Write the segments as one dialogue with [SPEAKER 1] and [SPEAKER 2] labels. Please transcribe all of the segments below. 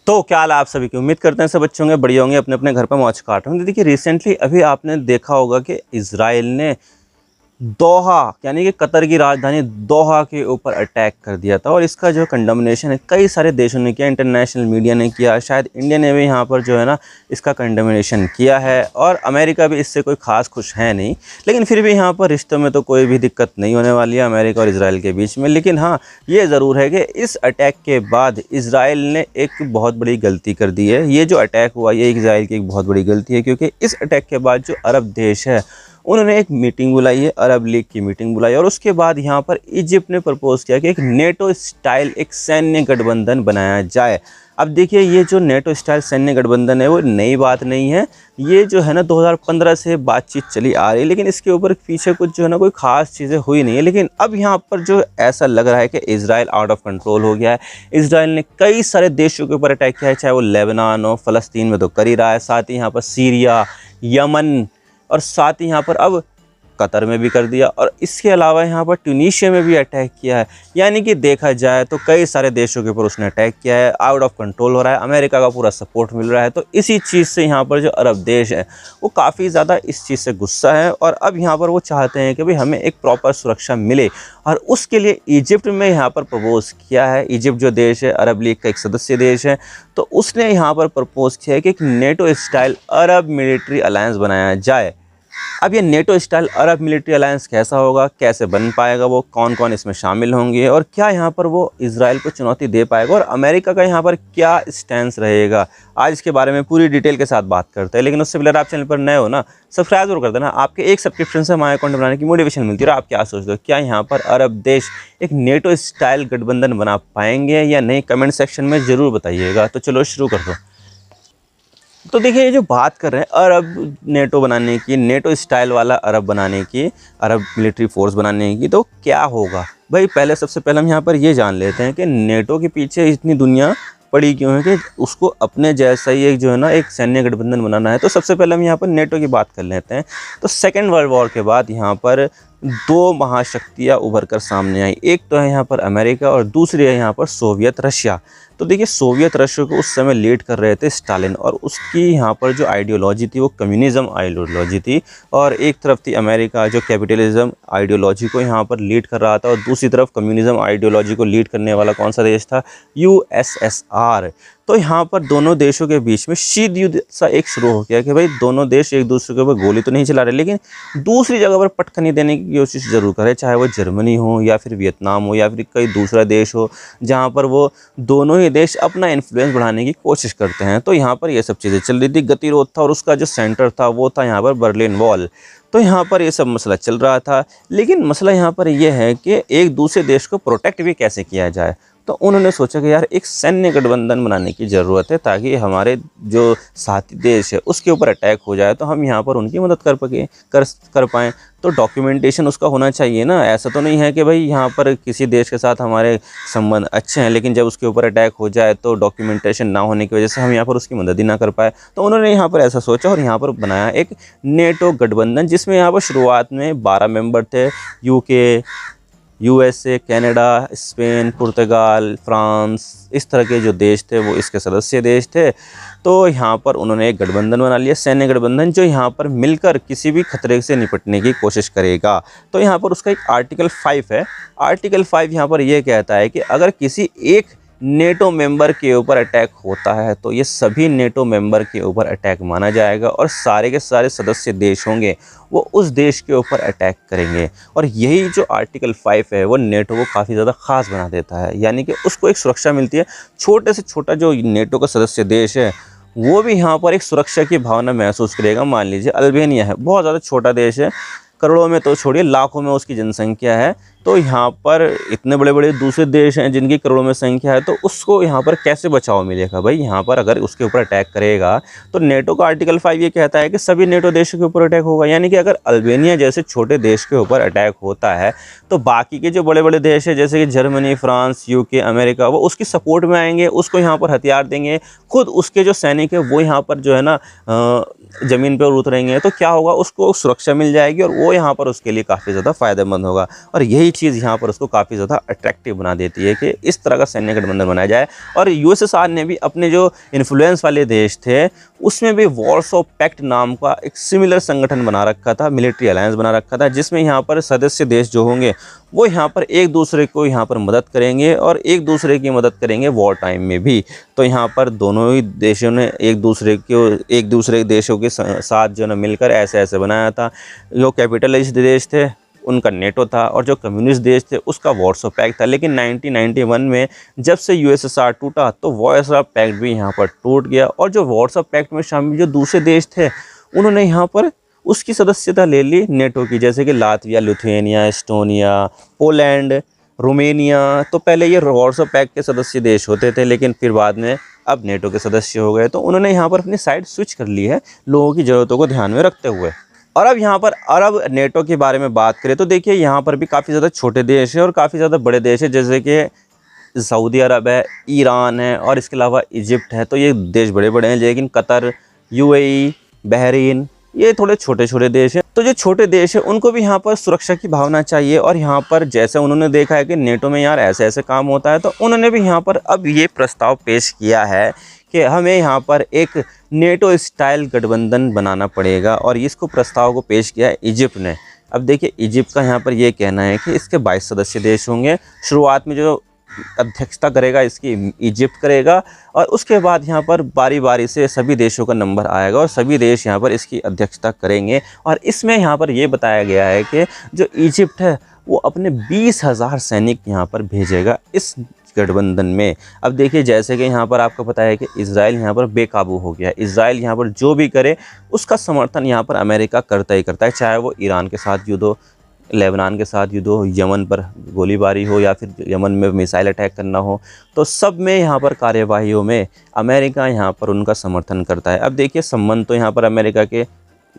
[SPEAKER 1] तो क्या हाल है आप सभी की। उम्मीद करते हैं सब अच्छे होंगे, बढ़िया होंगे, अपने अपने घर पर मौज काट रहे होंगे। देखिए रिसेंटली अभी आपने देखा होगा कि इजराइल ने दोहा यानी कि कतर की राजधानी दोहा के ऊपर अटैक कर दिया था और इसका जो कंडमनेशन है कई सारे देशों ने किया, इंटरनेशनल मीडिया ने किया, शायद इंडिया ने भी यहाँ पर जो है ना इसका कंडमनेशन किया है और अमेरिका भी इससे कोई ख़ास खुश है नहीं। लेकिन फिर भी यहाँ पर रिश्तों में तो कोई भी दिक्कत नहीं होने वाली है अमेरिका और इजराइल के बीच में। लेकिन हाँ, ये ज़रूर है कि इस अटैक के बाद इजराइल ने एक बहुत बड़ी गलती कर दी है। ये जो अटैक हुआ ये इजराइल की एक बहुत बड़ी गलती है, क्योंकि इस अटैक के बाद जो अरब देश है उन्होंने एक मीटिंग बुलाई है, अरब लीग की मीटिंग बुलाई, और उसके बाद यहाँ पर इजिप्ट ने प्रपोज़ किया कि एक नेटो स्टाइल एक सैन्य गठबंधन बनाया जाए। अब देखिए ये जो नेटो स्टाइल सैन्य गठबंधन है वो नई बात नहीं है, ये जो है ना 2015 से बातचीत चली आ रही है, लेकिन इसके ऊपर पीछे कुछ जो है ना कोई ख़ास चीज़ें हुई नहीं है। लेकिन अब यहाँ पर जो ऐसा लग रहा है कि इजराइल आउट ऑफ कंट्रोल हो गया है। इजराइल ने कई सारे देशों के ऊपर अटैक किया है, चाहे वो लेबनान हो, फ़लस्तीन में तो कर ही रहा है, साथ ही यहाँ पर सीरिया, यमन और साथ ही यहाँ पर अब कतर में भी कर दिया, और इसके अलावा यहाँ पर ट्यूनीशिया में भी अटैक किया है। यानी कि देखा जाए तो कई सारे देशों के ऊपर उसने अटैक किया है, आउट ऑफ कंट्रोल हो रहा है, अमेरिका का पूरा सपोर्ट मिल रहा है। तो इसी चीज़ से यहाँ पर जो अरब देश है वो काफ़ी ज़्यादा इस चीज़ से गुस्सा है और अब यहाँ पर वो चाहते हैं कि भाई हमें एक प्रॉपर सुरक्षा मिले, और उसके लिए इजिप्ट में यहाँ पर प्रपोज़ किया है। इजिप्ट जो देश है अरब लीग का एक सदस्य देश है, तो उसने यहाँ पर प्रपोज़ किया है कि एक नेटो स्टाइल अरब मिलिट्री अलायंस बनाया जाए। अब ये नेटो स्टाइल अरब मिलिट्री अलायंस कैसा होगा, कैसे बन पाएगा, वो कौन कौन इसमें शामिल होंगे और क्या यहाँ पर वो इजराइल को चुनौती दे पाएगा, और अमेरिका का यहाँ पर क्या स्टैंस रहेगा, आज इसके बारे में पूरी डिटेल के साथ बात करते हैं। लेकिन उससे पहले आप चैनल पर नए हो ना, सब्सक्राइब जरूर कर देना। आपके एक सब्सक्रिप्शन से हमारे अकाउंट बनाने की मोटिवेशन मिलती है। और आप क्या सोचते हो, क्या यहाँ पर अरब देश एक नेटो स्टाइल गठबंधन बना पाएंगे या नहीं, कमेंट सेक्शन में ज़रूर बताइएगा। तो चलो शुरू कर दो। तो देखिए ये जो बात कर रहे हैं अरब नेटो बनाने की, नेटो स्टाइल वाला अरब बनाने की, अरब मिलिट्री फोर्स बनाने की, तो क्या होगा भाई। पहले सबसे पहले हम यहाँ पर ये जान लेते हैं कि नेटो के पीछे इतनी दुनिया पड़ी क्यों है कि उसको अपने जैसा ही एक जो है ना एक सैन्य गठबंधन बनाना है। तो सबसे पहले हम यहाँ पर नेटो की बात कर लेते हैं। तो सेकेंड वर्ल्ड वॉर के बाद यहाँ पर दो महाशक्तियाँ उभर कर सामने आई, एक तो है यहाँ पर अमेरिका और दूसरी है यहाँ पर सोवियत रशिया। तो देखिए सोवियत रशिया को उस समय लीड कर रहे थे स्टालिन, और उसकी यहाँ पर जो आइडियोलॉजी थी वो कम्युनिज्म आइडियोलॉजी थी, और एक तरफ थी अमेरिका जो कैपिटलिज्म आइडियोलॉजी को यहाँ पर लीड कर रहा था, और दूसरी तरफ कम्युनिज्म आइडियोलॉजी को लीड करने वाला कौन सा देश था, यूएसएसआर। तो यहाँ पर दोनों देशों के बीच में शीत युद्ध सा एक शुरू हो गया कि भाई दोनों देश एक दूसरे के ऊपर गोली तो नहीं चला रहे, लेकिन दूसरी जगह पर पटखनी देने की कोशिश जरूर करें, चाहे वो जर्मनी हो या फिर वियतनाम हो या फिर कोई दूसरा देश हो, जहाँ पर वो दोनों ही देश अपना इन्फ्लुएंस बढ़ाने की कोशिश करते हैं। तो यहाँ पर ये सब चीज़ें चल रही थी, गतिरोध था, और उसका जो सेंटर था वो था यहाँ पर बर्लिन वॉल। तो यहाँ पर ये सब मसला चल रहा था, लेकिन मसला यहाँ पर यह है कि एक दूसरे देश को प्रोटेक्ट भी कैसे किया जाए। तो उन्होंने सोचा कि यार एक सैन्य गठबंधन बनाने की ज़रूरत है, ताकि हमारे जो साथी देश है उसके ऊपर अटैक हो जाए तो हम यहाँ पर उनकी मदद कर पाएँ। तो डॉक्यूमेंटेशन उसका होना चाहिए ना। ऐसा तो नहीं है कि भाई यहाँ पर किसी देश के साथ हमारे संबंध अच्छे हैं, लेकिन जब उसके ऊपर अटैक हो जाए तो डॉक्यूमेंटेशन ना होने की वजह से हम यहाँ पर उसकी मदद ही ना कर पाए। तो उन्होंने यहाँ पर ऐसा सोचा और यहाँ पर बनाया एक नेटो गठबंधन, जिसमें यहाँ पर शुरुआत में 12 मेंबर थे, यूके, यूएसए, कनाडा, स्पेन, पुर्तगाल, फ्रांस, इस तरह के जो देश थे वो इसके सदस्य देश थे। तो यहाँ पर उन्होंने एक गठबंधन बना लिया, सैन्य गठबंधन, जो यहाँ पर मिलकर किसी भी खतरे से निपटने की कोशिश करेगा। तो यहाँ पर उसका एक आर्टिकल 5 है। आर्टिकल 5 यहाँ पर यह कहता है कि अगर किसी एक नेटो मेंबर के ऊपर अटैक होता है तो ये सभी नेटो मेंबर के ऊपर अटैक माना जाएगा, और सारे के सारे सदस्य देश होंगे वो उस देश के ऊपर अटैक करेंगे। और यही जो आर्टिकल 5 है वो नेटो को काफ़ी ज़्यादा ख़ास बना देता है, यानी कि उसको एक सुरक्षा मिलती है। छोटे से छोटा जो नेटो का सदस्य देश है वो भी यहाँ पर एक सुरक्षा की भावना महसूस करेगा। मान लीजिए अल्बानिया है, बहुत ज़्यादा छोटा देश है, करोड़ों में तो छोड़िए लाखों में उसकी जनसंख्या है। तो यहाँ पर इतने बड़े बड़े दूसरे देश हैं जिनकी करोड़ों में संख्या है, तो उसको यहाँ पर कैसे बचाव मिलेगा भाई। यहाँ पर अगर उसके ऊपर अटैक करेगा तो नेटो का आर्टिकल 5 ये कहता है कि सभी नेटो देशों के ऊपर अटैक होगा। यानी कि अगर अल्बानिया जैसे छोटे देश के ऊपर अटैक होता है तो बाकी के जो बड़े बड़े देश है जैसे कि जर्मनी, फ्रांस, यूके, अमेरिका, वो उसकी सपोर्ट में आएंगे, उसको यहाँ पर हथियार देंगे, खुद उसके जो सैनिक है वो यहाँ पर जो है ना ज़मीन पर उतरेंगे। तो क्या होगा, उसको सुरक्षा मिल जाएगी और वो यहाँ पर उसके लिए काफ़ी ज़्यादा फ़ायदेमंद होगा। और यही चीज़ यहाँ पर उसको काफ़ी ज़्यादा अट्रैक्टिव बना देती है कि इस तरह का सैन्य गठबंधन बनाया जाए। और यूएसएसआर ने भी अपने जो इन्फ्लुएंस वाले देश थे उसमें भी वॉर्सो पैक्ट नाम का एक सिमिलर संगठन बना रखा था, मिलिट्री अलायंस बना रखा था, जिसमें यहाँ पर सदस्य देश जो होंगे वो यहाँ पर एक दूसरे को यहाँ पर मदद करेंगे और एक दूसरे की मदद करेंगे वॉर टाइम में भी। तो यहाँ पर दोनों ही देशों ने एक दूसरे देशों के साथ जो है मिलकर ऐसे ऐसे बनाया था। जो कैपिटलिस्ट देश थे उनका नेटो था और जो कम्युनिस्ट देश थे उसका वॉर्सो पैक्ट था। लेकिन 1991 में जब से यूएसएसआर टूटा तो वॉर्सो पैक्ट भी यहाँ पर टूट गया और जो वॉर्सो पैक्ट में शामिल जो दूसरे देश थे उन्होंने यहाँ पर उसकी सदस्यता ले ली नेटो की, जैसे कि Latvia, Lithuania, Estonia, Poland, Romania. तो पहले ये वॉर्सो पैक्ट के सदस्य देश होते थे लेकिन फिर बाद में अब नेटो के सदस्य हो गए। तो उन्होंने यहाँ पर अपनी साइड स्विच कर ली है लोगों की ज़रूरतों को ध्यान में रखते हुए। और अब यहाँ पर अरब नेटो के बारे में बात करें तो देखिए यहाँ पर भी काफ़ी ज़्यादा छोटे देश हैं और काफ़ी ज़्यादा बड़े देश हैं, जैसे कि सऊदी अरब है, ईरान है और इसके अलावा इजिप्ट है। तो ये देश बड़े बड़े हैं, लेकिन कतर, यूएई, बहरीन ये थोड़े छोटे छोटे देश हैं। तो जो छोटे देश हैं उनको भी यहाँ पर सुरक्षा की भावना चाहिए और यहाँ पर जैसे उन्होंने देखा है कि नेटो में यार ऐसे ऐसे काम होता है, तो उन्होंने भी यहाँ पर अब ये प्रस्ताव पेश किया है कि हमें यहाँ पर एक नेटो स्टाइल गठबंधन बनाना पड़ेगा और इसको प्रस्ताव को पेश किया है इजिप्ट ने। अब देखिए इजिप्ट का यहाँ पर ये कहना है कि इसके 22 सदस्य देश होंगे। शुरुआत में जो अध्यक्षता करेगा इसकी इजिप्ट करेगा और उसके बाद यहाँ पर बारी बारी से सभी देशों का नंबर आएगा और सभी देश यहाँ पर इसकी अध्यक्षता करेंगे। और इसमें यहाँ पर ये बताया गया है कि जो इजिप्ट है वो अपने 20,000 सैनिक यहाँ पर भेजेगा इस गठबंधन में। अब देखिए जैसे कि यहाँ पर आपको पता है कि इजराइल यहाँ पर बेकाबू हो गया है। इजराइल यहाँ पर जो भी करे उसका समर्थन यहाँ पर अमेरिका करता ही करता है, चाहे वो ईरान के साथ युद्ध हो, लेबनान के साथ युद्ध हो, यमन पर गोलीबारी हो या फिर यमन में मिसाइल अटैक करना हो। तो सब में यहाँ पर कार्यवाहियों में अमेरिका यहाँ पर उनका समर्थन करता है। अब देखिए संबंध तो यहाँ पर अमेरिका के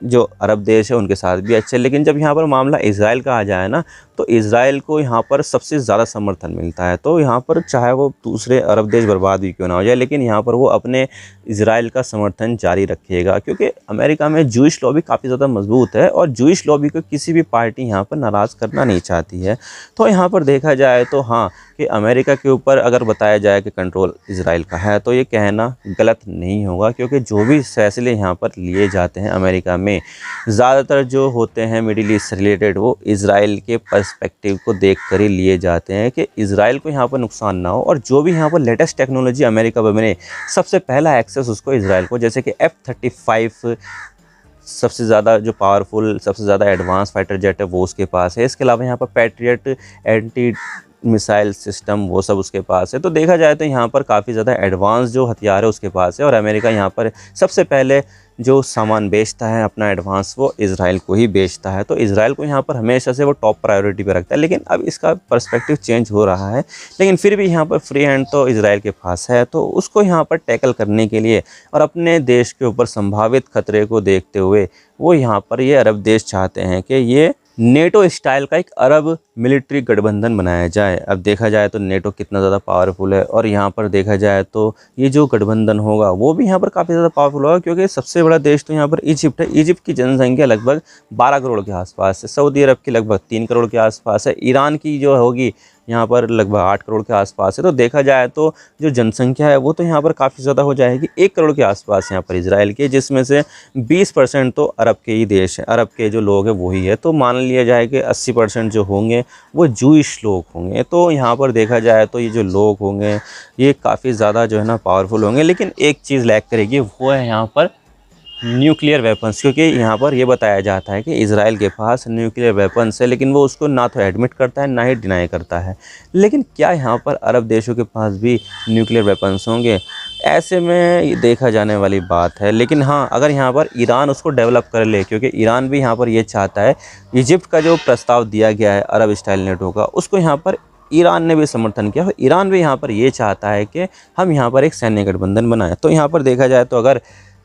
[SPEAKER 1] जो अरब देश है उनके साथ भी अच्छे, लेकिन जब यहाँ पर मामला इजराइल का आ जाए ना तो इजराइल को यहाँ पर सबसे ज़्यादा समर्थन मिलता है। तो यहाँ पर चाहे वो दूसरे अरब देश बर्बाद भी क्यों ना हो जाए, लेकिन यहाँ पर वो अपने इजराइल का समर्थन जारी रखेगा, क्योंकि अमेरिका में जूइश लॉबी काफ़ी ज़्यादा मजबूत है और जूइश लॉबी को किसी भी पार्टी यहाँ पर नाराज़ करना नहीं चाहती है। तो यहाँ पर देखा जाए तो हाँ कि अमेरिका के ऊपर अगर बताया जाए कि कंट्रोल इजराइल का है तो ये कहना गलत नहीं होगा, क्योंकि जो भी फैसले यहाँ पर लिए जाते हैं अमेरिका में ज़्यादातर जो होते हैं मिडिल ईस्ट से रिलेटेड वो इजराइल के पर्सपेक्टिव को देख कर ही लिए जाते हैं कि इजराइल को यहाँ पर नुकसान ना हो। और जो भी यहाँ पर लेटेस्ट टेक्नोलॉजी अमेरिका में बने सबसे पहला एक्सेस उसको इजराइल को, जैसे कि F-35 सबसे ज़्यादा जो पावरफुल सबसे ज़्यादा एडवांस फाइटर जेट है वो उसके पास है। इसके अलावा यहाँ पर पैट्रियट एंटी मिसाइल सिस्टम वो सब उसके पास है। तो देखा जाए तो यहाँ पर काफ़ी ज़्यादा एडवांस जो हथियार है उसके पास है और अमेरिका यहाँ पर सबसे पहले जो सामान बेचता है अपना एडवांस वो इजराइल को ही बेचता है। तो इजराइल को यहाँ पर हमेशा से वो टॉप प्रायोरिटी पे रखता है, लेकिन अब इसका पर्सपेक्टिव चेंज हो रहा है। लेकिन फिर भी यहाँ पर फ्री हैंड तो इजराइल के पास है, तो उसको यहाँ पर टैकल करने के लिए और अपने देश के ऊपर संभावित खतरे को देखते हुए वो यहाँ पर ये अरब देश चाहते हैं कि ये नेटो स्टाइल का एक अरब मिलिट्री गठबंधन बनाया जाए। अब देखा जाए तो नेटो कितना ज़्यादा पावरफुल है और यहाँ पर देखा जाए तो ये जो गठबंधन होगा वो भी यहाँ पर काफ़ी ज़्यादा पावरफुल होगा, क्योंकि सबसे बड़ा देश तो यहाँ पर इजिप्ट है। इजिप्ट की जनसंख्या लगभग 12 करोड़ के आसपास है, सऊदी अरब की लगभग 3 करोड़ के आसपास है, ईरान की जो होगी यहाँ पर लगभग 8 करोड़ के आसपास है। तो देखा जाए तो जो जनसंख्या है वो तो यहाँ पर काफ़ी ज़्यादा हो जाएगी, 1 करोड़ के आसपास यहाँ पर इजराइल के, जिसमें से 20% तो अरब के ही देश है, अरब के जो लोग हैं वही है। तो मान लिया जाए कि 80% जो होंगे वो जूइश लोग होंगे। तो यहाँ पर देखा जाए तो ये जो लोग होंगे ये काफ़ी ज़्यादा जो है ना पावरफुल होंगे। लेकिन एक चीज़ लैक करेगी वो है यहाँ पर न्यूक्लियर वेपन्स, क्योंकि यहाँ पर ये बताया जाता है कि इजराइल के पास न्यूक्लियर वेपन्स है, लेकिन वो उसको ना तो एडमिट करता है ना ही डिनाई करता है। लेकिन क्या यहाँ पर अरब देशों के पास भी न्यूक्लियर वेपन्स होंगे, ऐसे में देखा जाने वाली बात है। लेकिन हाँ अगर यहाँ पर ईरान उसको डेवलप कर ले, क्योंकि ईरान भी यहाँ पर ये चाहता है, इजिप्ट का जो प्रस्ताव दिया गया है अरब स्टाइल नेटो का उसको यहाँ पर ईरान ने भी समर्थन किया। ईरान भी यहाँ पर ये चाहता है कि हम यहाँ पर एक सैन्य गठबंधन बनाएं। तो यहाँ पर देखा जाए तो अगर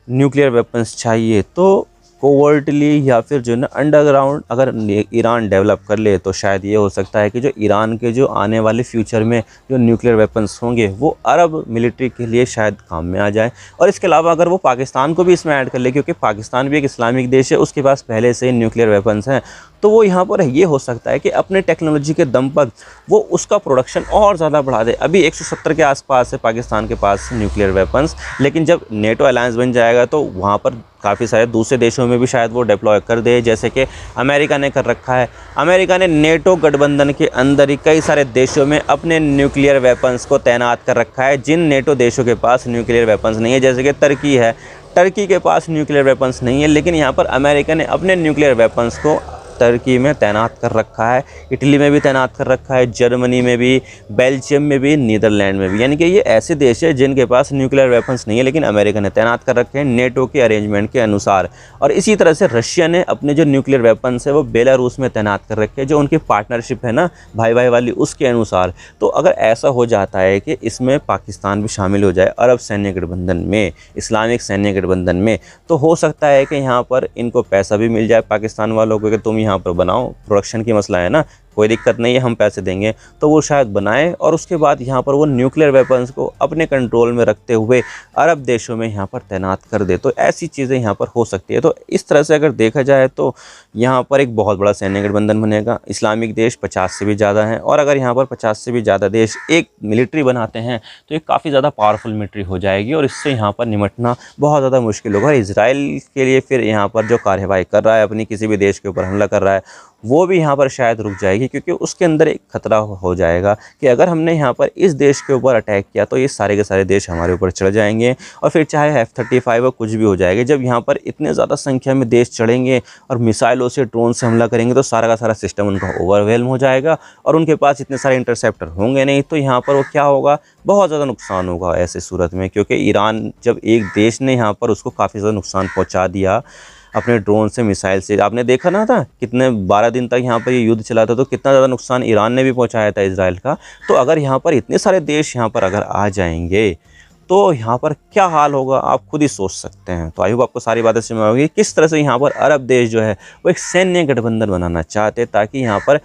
[SPEAKER 1] न्यूक्लियर वेपन्स चाहिए तो कोवर्टली या फिर जो है ना अंडरग्राउंड अगर ईरान डेवलप कर ले तो शायद ये हो सकता है कि जो ईरान के जो आने वाले फ्यूचर में जो न्यूक्लियर वेपन्स होंगे वो अरब मिलिट्री के लिए शायद काम में आ जाए। और इसके अलावा अगर वो पाकिस्तान को भी इसमें ऐड कर ले, क्योंकि पाकिस्तान भी एक इस्लामिक देश है, उसके पास पहले से ही न्यूक्लियर वेपन्स हैं, तो वो यहाँ पर ये हो सकता है कि अपने टेक्नोलॉजी के दम पर वो उसका प्रोडक्शन और ज़्यादा बढ़ा दे। अभी 170 के आसपास है पाकिस्तान के पास न्यूक्लियर वेपन्स, लेकिन जब नेटो अलायंस बन जाएगा तो वहाँ पर काफ़ी सारे दूसरे देशों में भी शायद वो डिप्लॉय कर दे, जैसे कि अमेरिका ने कर रखा है। अमेरिका ने नेटो गठबंधन के अंदर ही कई सारे देशों में अपने न्यूक्लियर वेपन्स को तैनात कर रखा है, जिन नेटो देशों के पास न्यूक्लियर वेपन्स नहीं है, जैसे कि तुर्की है। टर्की के पास न्यूक्लियर वेपन्स नहीं है, लेकिन यहाँ पर अमेरिका ने अपने न्यूक्लियर वेपन्स को तुर्की में तैनात कर रखा है, इटली में भी तैनात कर रखा है, जर्मनी में भी, बेल्जियम में भी, नीदरलैंड में भी। यानी कि ये ऐसे देश है जिनके पास न्यूक्लियर वेपन्स नहीं है, लेकिन अमेरिका ने तैनात कर रखे हैं नेटो के अरेंजमेंट के अनुसार। और इसी तरह से रशिया ने अपने जो न्यूक्लियर वेपन्स है वो बेलारूस में तैनात कर रखे हैं, जो उनकी पार्टनरशिप है ना भाई भाई वाली, उसके अनुसार। तो अगर ऐसा हो जाता है कि इसमें पाकिस्तान भी शामिल हो जाए अरब सैन्य गठबंधन में, इस्लामिक सैन्य गठबंधन में, तो हो सकता है कि यहाँ पर इनको पैसा भी मिल जाए पाकिस्तान वालों को कि तुम यहाँ पर बनाओ, प्रोडक्शन की मसला है ना, कोई दिक्कत नहीं है, हम पैसे देंगे, तो वो शायद बनाए और उसके बाद यहाँ पर वो न्यूक्लियर वेपन्स को अपने कंट्रोल में रखते हुए अरब देशों में यहाँ पर तैनात कर दे। तो ऐसी चीज़ें यहाँ पर हो सकती है। तो इस तरह से अगर देखा जाए तो यहाँ पर एक बहुत बड़ा सैन्य गठबंधन बनेगा। इस्लामिक देश 50 से भी ज़्यादा हैं, और अगर यहाँ पर 50 से भी ज़्यादा देश एक मिलिट्री बनाते हैं तो ये काफ़ी ज़्यादा पावरफुल मिलिट्री हो जाएगी, और इससे यहाँ पर निपटना बहुत ज़्यादा मुश्किल होगा। इजराइल के लिए फिर यहाँ पर जो कार्यवाही कर रहा है, अपनी किसी भी देश के ऊपर हमला कर रहा है, वो भी यहाँ पर शायद रुक जाएगी, क्योंकि उसके अंदर एक खतरा हो जाएगा कि अगर हमने यहाँ पर इस देश के ऊपर अटैक किया तो ये सारे के सारे देश हमारे ऊपर चढ़ जाएंगे, और फिर चाहे F-35 हो, कुछ भी हो जाएगा। जब यहाँ पर इतने ज़्यादा संख्या में देश चढ़ेंगे और मिसाइलों से, ड्रोन से हमला करेंगे, तो सारा का सारा सिस्टम उनका ओवरवेल्म हो जाएगा, और उनके पास इतने सारे इंटरसेप्टर होंगे नहीं। तो यहाँ पर वो क्या होगा, बहुत ज़्यादा नुकसान होगा ऐसे सूरत में, क्योंकि ईरान जब एक देश ने यहाँ पर उसको काफ़ी ज़्यादा नुकसान पहुँचा दिया अपने ड्रोन से, मिसाइल से। आपने देखा ना था कितने 12 दिन तक यहाँ पर ये युद्ध चला था, तो कितना ज़्यादा नुकसान ईरान ने भी पहुँचाया था इजराइल का। तो अगर यहाँ पर इतने सारे देश यहाँ पर अगर आ जाएंगे तो यहाँ पर क्या हाल होगा, आप खुद ही सोच सकते हैं। तो आई होप आपको सारी बातें समझ होगी किस तरह से यहाँ पर अरब देश जो है वो एक सैन्य गठबंधन बनाना चाहते, ताकि यहाँ पर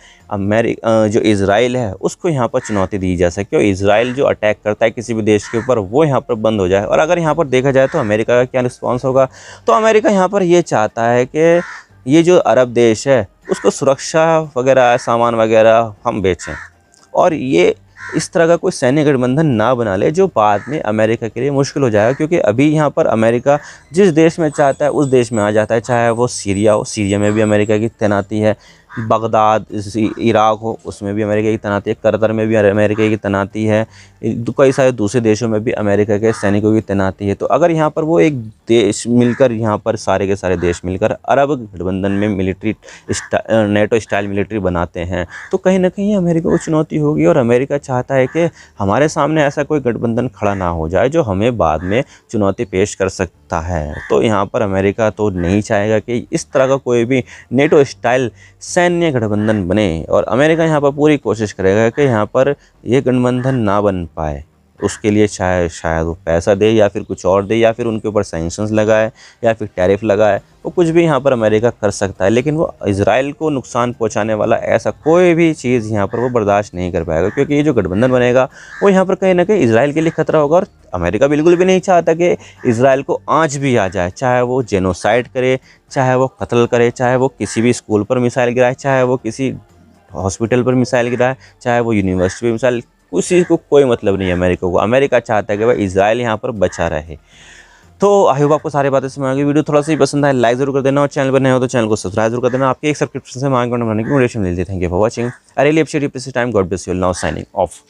[SPEAKER 1] जो इजराइल है उसको यहाँ पर चुनौती दी जा सके, और इजराइल जो अटैक करता है किसी भी देश के ऊपर वो यहाँ पर बंद हो जाए। और अगर यहाँ पर देखा जाए तो अमेरिका का क्या रिस्पॉन्स होगा, तो अमेरिका यहाँ पर ये चाहता है कि ये जो अरब देश है उसको सुरक्षा वगैरह, सामान वगैरह हम बेचें, और ये इस तरह का कोई सैन्य गठबंधन ना बना ले जो बाद में अमेरिका के लिए मुश्किल हो जाएगा। क्योंकि अभी यहाँ पर अमेरिका जिस देश में चाहता है उस देश में आ जाता है, चाहे वो सीरिया हो, सीरिया में भी अमेरिका की तैनाती है, बगदाद इराक हो उसमें भी अमेरिका की तैनाती है, कतर में भी अमेरिका की तैनाती है, कई सारे दूसरे देशों में भी अमेरिका के सैनिकों की तैनाती है। तो अगर यहाँ पर वो एक देश मिलकर, यहाँ पर सारे के सारे देश मिलकर अरब गठबंधन में मिलिट्री नेटो स्टाइल मिलिट्री बनाते हैं, तो कहीं ना कहीं अमेरिका को चुनौती होगी। और अमेरिका चाहता है कि हमारे सामने ऐसा कोई गठबंधन खड़ा ना हो जाए जो हमें बाद में चुनौती पेश कर सकता है। तो यहाँ पर अमेरिका तो नहीं चाहेगा कि इस तरह का कोई भी नेटो स्टाइल सैन्य गठबंधन बने, और अमेरिका यहाँ पर पूरी कोशिश करेगा कि यहाँ पर ये गठबंधन ना बन पाए। उसके लिए शायद वो पैसा दे, या फिर कुछ और दे, या फिर उनके ऊपर सैंक्शंस लगाए, या फिर टैरिफ लगाए, वो कुछ भी यहाँ पर अमेरिका कर सकता है। लेकिन वो इजराइल को नुकसान पहुँचाने वाला ऐसा कोई भी चीज़ यहाँ पर वो बर्दाश्त नहीं कर पाएगा, क्योंकि ये जो गठबंधन बनेगा वो यहाँ पर कहीं ना कहीं इजराइल के लिए खतरा होगा। और अमेरिका बिल्कुल भी नहीं चाहता कि इजराइल को आँच भी आ जाए, चाहे वो जेनोसाइड करे, चाहे वो कत्ल करे, चाहे वो किसी भी स्कूल पर मिसाइल गिराए, चाहे वो किसी हॉस्पिटल पर मिसाइल गिराए, चाहे वो यूनिवर्सिटी पर मिसाइल, उसी को कोई मतलब नहीं है अमेरिका को। अमेरिका चाहता है कि भाई इजराइल यहाँ पर बचा रहे। तो आई होप आपको सारी बातें समझ आ गई। वीडियो थोड़ा सा ही पसंद आए लाइक जरूर कर देना, और चैनल पर नए हो तो चैनल को सब्सक्राइब जरूर कर देना। आपके एक सब्सक्रिप्शन से मांग बनाने की मोटिवेशन मिलती है। Thank you for watching. I really appreciate your time. God bless you. Now signing off.